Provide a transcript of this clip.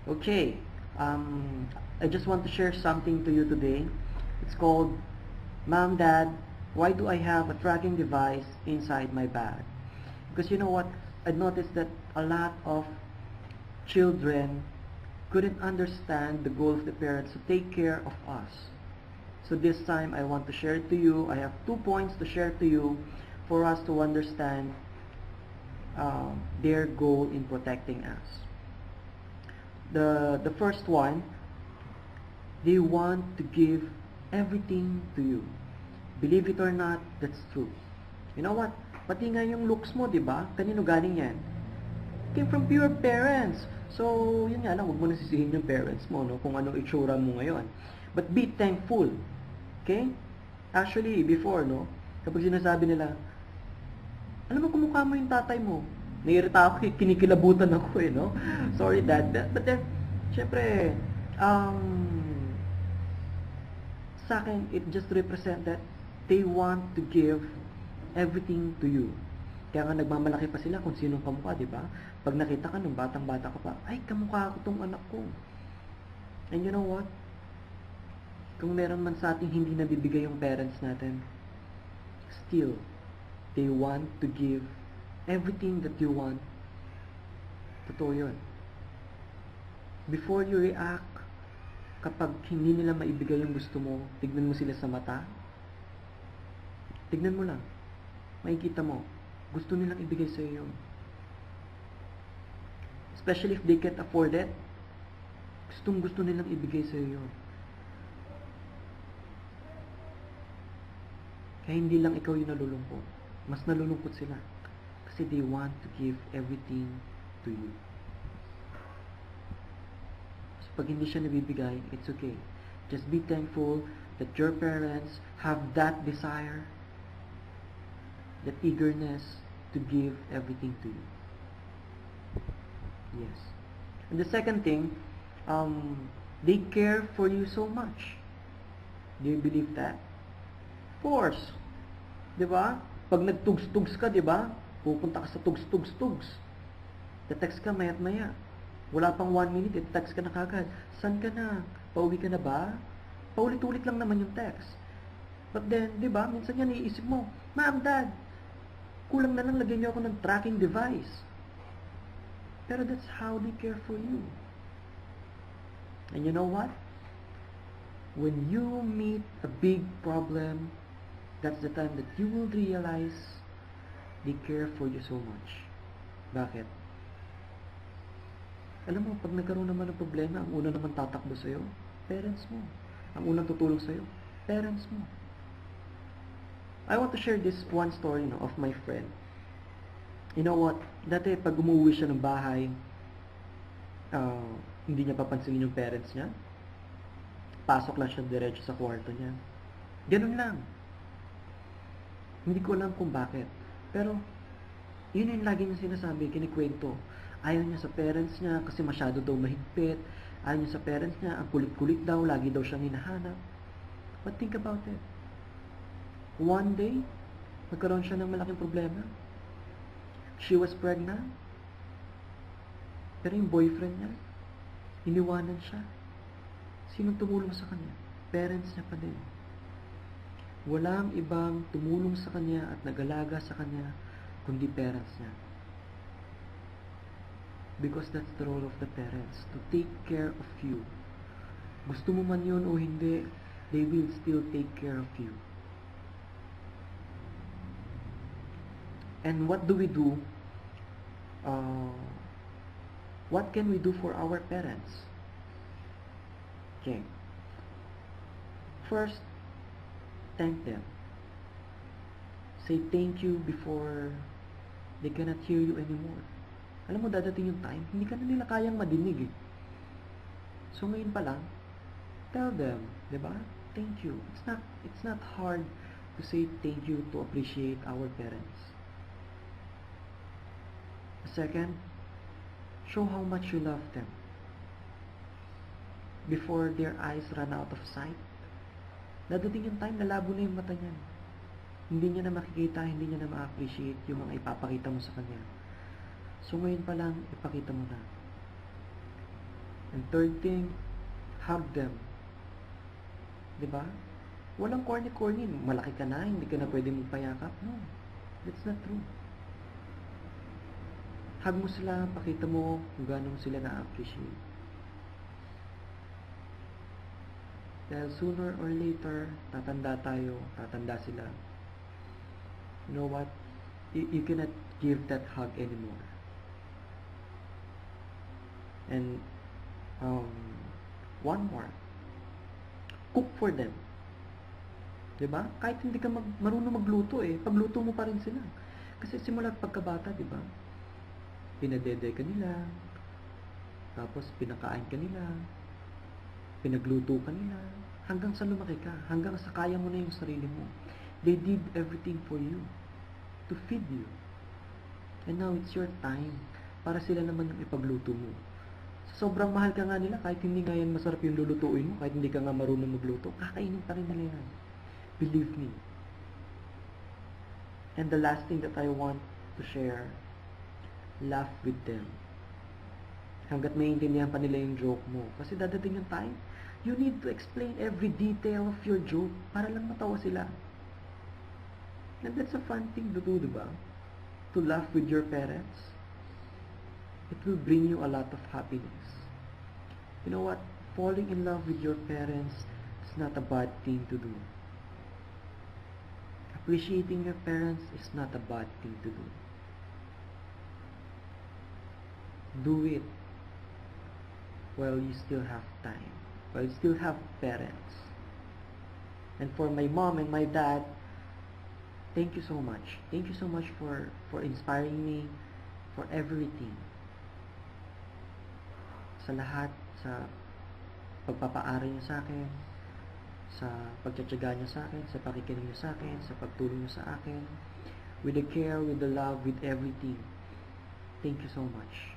Okay, I just want to share something to you today. It's called, Mom, Dad, why do I have a tracking device inside my bag? Because you know what? I noticed that a lot of children couldn't understand the goal of the parents to take care of us. So this time I want to share it to you. I have 2 points to share to you for us to understand their goal in protecting us. The first one, they want to give everything to you. Believe it or not, that's true. You know what? Pati nga yung looks mo, di ba? Kanino galing yan? Came from pure parents. So, yun nga lang, huwag mo nasisihin yung parents mo, no? Kung anong itsura mo ngayon. But be thankful. Okay? Actually, before, no? Kapag sinasabi nila, alam mo, kumukha mo yung tatay mo. Nairita ako, kinikilabutan ako no? Sorry, Dad. But then, syempre, sa akin, it just represent that they want to give everything to you. Kaya nga nagmamalaki pa sila kung sinong kamukha, di ba? Pag nakita ka nung batang-bata ka pa, ay, kamukha ko tong anak ko. And you know what? Kung meron man sa ating hindi nabibigay yung parents natin, still, they want to give everything that you want. Totoo yun. Before you react, kapag hindi nila maibigay yung gusto mo, tignan mo sila sa mata. Tignan mo lang. Makikita mo. Gusto nilang ibigay sa'yo yun. Especially if they can't afford it, gustong gusto nilang ibigay sa'yo yun. Kaya hindi lang ikaw yung nalulungkot. Mas nalulungkot sila. Kasi they want to give everything to you. So pag hindi siya nabibigay, it's okay. Just be thankful that your parents have that desire, that eagerness to give everything to you. Yes. And the second thing, they care for you so much. Do you believe that? Of course. Diba? Pag nagtugs-tugs ka, diba? Pupunta ka sa tugs-tugs-tugs. Te-text ka maya't maya. Wala pang 1 minute, text ka na kagad. San ka na? Pauwi ka na ba? Paulit-ulit lang naman yung text. But then, diba? Minsan yan iisip mo, Ma'am, Dad, kulang na lang lagyan niyo ako ng tracking device. Pero that's how they care for you. And you know what? When you meet a big problem, that's the time that you will realize they care for you so much. Bakit? Alam mo, pag nagkaroon naman ng problema, ang una naman tatakbo sa'yo, parents mo. Ang unang tutulong sa'yo, parents mo. I want to share this one story of my friend. You know what? Dati, pag umuwi siya ng bahay, hindi niya papansinin yung parents niya. Pasok lang siya diretso sa kwarto niya. Ganun lang. Hindi ko alam kung bakit. Pero, yun yung lagi niya sinasabi, kinikwento. Ayaw niya sa parents niya kasi masyado daw mahigpit. Ayaw niya sa parents niya, ang kulit-kulit daw, lagi daw siyang hinahanap. But think about it. One day, nagkaroon siya ng malaking problema. She was pregnant. Pero yung boyfriend niya, iniwanan siya. Sinong tumulong sa kanya? Parents niya pa din. Walang ibang tumulong sa kanya at nag-alaga sa kanya kundi parents niya. Because that's the role of the parents, to take care of you. Gusto mo man yun o hindi, they will still take care of you. And what do we do? What can we do for our parents? Okay. First, thank them. Say thank you before they cannot hear you anymore. Alam mo, dadating yung time, hindi ka na nila kayang madinig So ngayon pa lang, tell them, diba? Thank you. It's not hard to say thank you, to appreciate our parents. Second, show how much you love them. Before their eyes run out of sight, dadating yung time, nalabo na yung mata niya. Hindi niya na makikita, hindi niya na ma-appreciate yung mga ipapakita mo sa kanya. So ngayon pa lang, ipakita mo na. And third thing, hug them. Diba? Walang corny-corny. Malaki ka na, hindi ka na pwede magpayakap. No. That's not true. Hug mo sila, pakita mo kung gano'n sila na-appreciate. Dahil sooner or later, tatanda tayo, tatanda sila. You know what? You cannot give that hug anymore. And one more. Cook for them. Diba? Kahit hindi ka marunong magluto pagluto mo pa rin sila. Kasi simula pagkabata, diba? Pinadede ka nila, tapos pinakain ka nila, pinagluto ka nila, hanggang sa lumaki ka, hanggang sa kaya mo na yung sarili mo. They did everything for you, to feed you. And now it's your time para sila naman yung ipagluto mo. Sobrang mahal ka nga nila, kahit hindi nga yan masarap yung lulutuin mo, kahit hindi ka nga marunong magluto, kakainin pa rin nila yan. Believe me. And the last thing that I want to share, laugh with them. Hanggat maintindihan pa nila yung joke mo. Kasi dadating yung time, you need to explain every detail of your joke para lang matawa sila. And that's a fun thing to do, diba? To laugh with your parents. It will bring you a lot of happiness. You know what? Falling in love with your parents is not a bad thing to do. Appreciating your parents is not a bad thing to do. Do it while you still have time, while you still have parents. And for my mom and my dad, thank you so much. Thank you so much for inspiring me, for everything. Sa lahat, sa pagpapaaral niyo sa akin, sa pagtsatsaga niyo sa akin, sa pakikinig niyo sa akin, sa pagtulong niyo sa akin, with the care, with the love, with everything. Thank you so much.